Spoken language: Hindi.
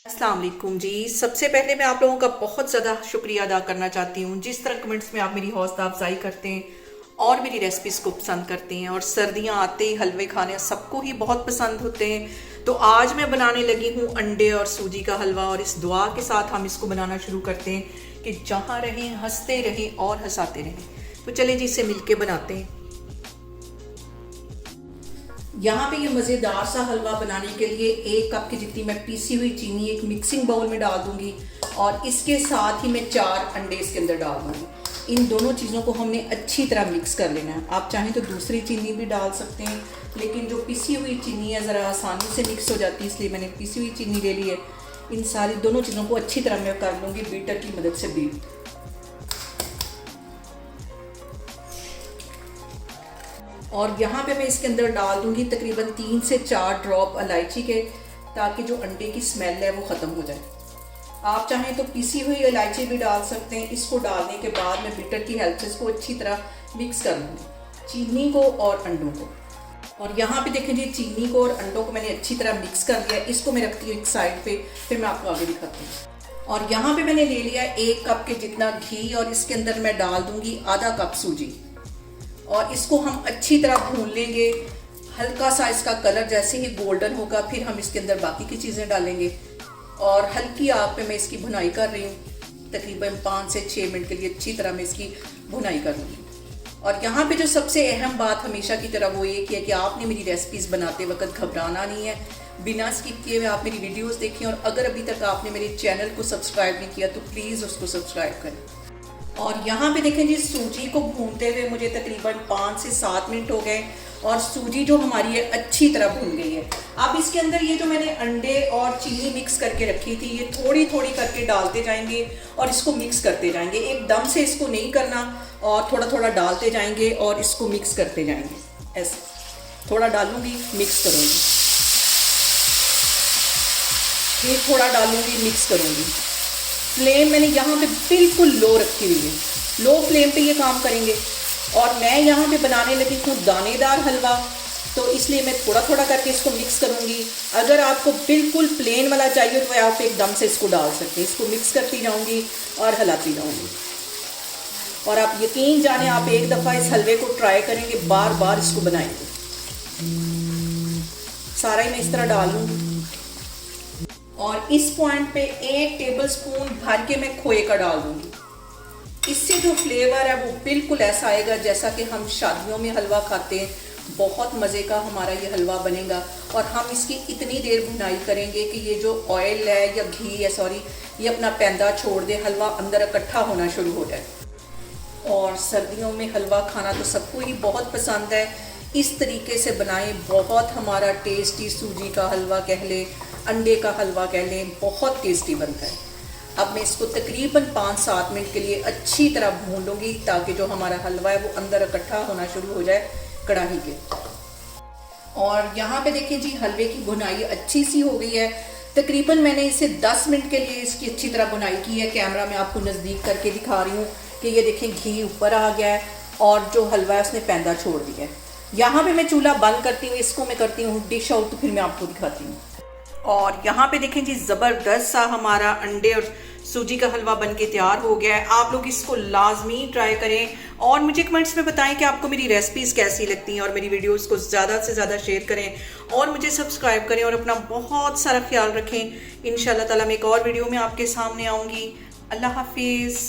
अस्सलाम वालेकुम जी। सबसे पहले मैं आप लोगों का बहुत ज़्यादा शुक्रिया अदा करना चाहती हूँ जिस तरह कमेंट्स में आप मेरी हौसला अफजाई करते हैं और मेरी रेसिपीज़ को पसंद करते हैं। और सर्दियाँ आते ही हलवे खाने सबको ही बहुत पसंद होते हैं। तो आज मैं बनाने लगी हूँ अंडे और सूजी का हलवा, और इस दुआ के साथ हम इसको बनाना शुरू करते हैं कि जहाँ रहें हंसते रहें और हंसाते रहें। तो चलें जी, इसे मिलके बनाते हैं। यहाँ पे ये मज़ेदार सा हलवा बनाने के लिए 1 कप की जितनी मैं पीसी हुई चीनी एक मिक्सिंग बाउल में डाल दूंगी, और इसके साथ ही मैं 4 अंडे इसके अंदर डाल दूंगी। इन दोनों चीज़ों को हमने अच्छी तरह मिक्स कर लेना है। आप चाहें तो दूसरी चीनी भी डाल सकते हैं, लेकिन जो पिसी हुई चीनी है ज़रा आसानी से मिक्स हो जाती है, इसलिए मैंने पिसी हुई चीनी ले ली है। इन सारी दोनों चीज़ों को अच्छी तरह मैं कर लूँगी बीटर की मदद से बीट। और यहाँ पे मैं इसके अंदर डाल दूंगी तकरीबन 3 से 4 ड्रॉप इलायची के, ताकि जो अंडे की स्मेल है वो ख़त्म हो जाए। आप चाहें तो पिसी हुई इलायची भी डाल सकते हैं। इसको डालने के बाद मैं बीटर की हेल्प से इसको अच्छी तरह मिक्स कर लूँगी, चीनी को और अंडों को। और यहाँ पे देखें जी, चीनी को और अंडों को मैंने अच्छी तरह मिक्स कर लिया। इसको मैं रखती हूँ एक साइड पे, फिर मैं आपको आगे दिखाती हूँ। और यहाँ पे मैंने ले लिया 1 कप के जितना घी, और इसके अंदर मैं डाल दूंगी आधा कप सूजी, और इसको हम अच्छी तरह भून लेंगे। हल्का सा इसका कलर जैसे ही गोल्डन होगा, फिर हम इसके अंदर बाकी की चीज़ें डालेंगे। और हल्की आग पे मैं इसकी भुनाई कर रही हूँ। तकरीबन 5 से 6 मिनट के लिए अच्छी तरह मैं इसकी भुनाई कर लूँगी। और यहाँ पे जो सबसे अहम बात हमेशा की तरह वो ये कि आपने मेरी रेसिपीज़ बनाते वक्त घबराना नहीं है। बिना स्किप किए हुए आप मेरी वीडियोस देखें, और अगर अभी तक आपने मेरे चैनल को सब्सक्राइब नहीं किया तो प्लीज़ उसको सब्सक्राइब करें। और यहाँ पे देखें जी, सूजी को भूनते हुए मुझे तकरीबन 5 से 7 मिनट हो गए, और सूजी जो हमारी है अच्छी तरह भून गई है। अब इसके अंदर ये जो मैंने अंडे और चीनी मिक्स करके रखी थी, ये थोड़ी थोड़ी करके डालते जाएंगे और इसको मिक्स करते जाएंगे। एकदम से इसको नहीं करना, और थोड़ा थोड़ा डालते जाएंगे और इसको मिक्स करते जाएंगे। ऐसे थोड़ा डालूंगी, मिक्स करूँगी, फिर थोड़ा डालूंगी, मिक्स करूँगी। फ्लेम मैंने यहाँ पे बिल्कुल लो रखी हुई है, लो फ्लेम पे ये काम करेंगे। और मैं यहाँ पे बनाने लगी हूँ दानेदार हलवा, तो इसलिए मैं थोड़ा थोड़ा करके इसको मिक्स करूँगी। अगर आपको बिल्कुल प्लेन वाला चाहिए तो आप एकदम से इसको डाल सकते हैं। इसको मिक्स करती जाऊँगी और हिलाती जाऊँगी। और आप यकीन जाने, आप एक दफ़ा इस हलवे को ट्राई करेंगे, बार बार इसको बनाएंगे। सारा ही मैं इस तरह डाल लूँगी। और इस पॉइंट पे 1 टेबलस्पून भर के मैं खोए का डाल दूंगी। इससे जो फ्लेवर है वो बिल्कुल ऐसा आएगा जैसा कि हम शादियों में हलवा खाते हैं। बहुत मज़े का हमारा ये हलवा बनेगा। और हम इसकी इतनी देर भुनाई करेंगे कि ये जो ऑयल है या घी है, सॉरी, ये अपना पैंदा छोड़ दे, हलवा अंदर इकट्ठा होना शुरू हो जाए। और सर्दियों में हलवा खाना तो सबको ही बहुत पसंद है। इस तरीके से बनाएं, बहुत हमारा टेस्टी सूजी का हलवा कह लें, अंडे का हलवा कह लें, बहुत टेस्टी बनता है। अब मैं इसको तकरीबन 5-7 मिनट के लिए अच्छी तरह भून लूँगी, ताकि जो हमारा हलवा है वो अंदर इकट्ठा होना शुरू हो जाए कढ़ाई के। और यहाँ पे देखिए जी, हलवे की भुनाई अच्छी सी हो गई है। तकरीबन मैंने इसे 10 मिनट के लिए इसकी अच्छी तरह भुनाई की है। कैमरा में आपको नज़दीक करके दिखा रही हूँ कि ये देखें, घी ऊपर आ गया है और जो हलवा है उसने पैंदा छोड़ दिया है। यहाँ पे मैं चूल्हा बंद करती हूँ, इसको मैं करती हूँ डिश आउट, तो फिर मैं आपको दिखाती हूँ। और यहाँ पे देखें जी, ज़बरदस्त सा हमारा अंडे और सूजी का हलवा बनके तैयार हो गया है। आप लोग इसको लाजमी ट्राई करें, और मुझे कमेंट्स में बताएं कि आपको मेरी रेसिपीज़ कैसी लगती हैं, और मेरी वीडियोस को ज़्यादा से ज़्यादा शेयर करें और मुझे सब्सक्राइब करें, और अपना बहुत सारा ख्याल रखें। इंशाल्लाह ताला मैं एक और वीडियो में आपके सामने आऊँगी। अल्लाह हाफिज़।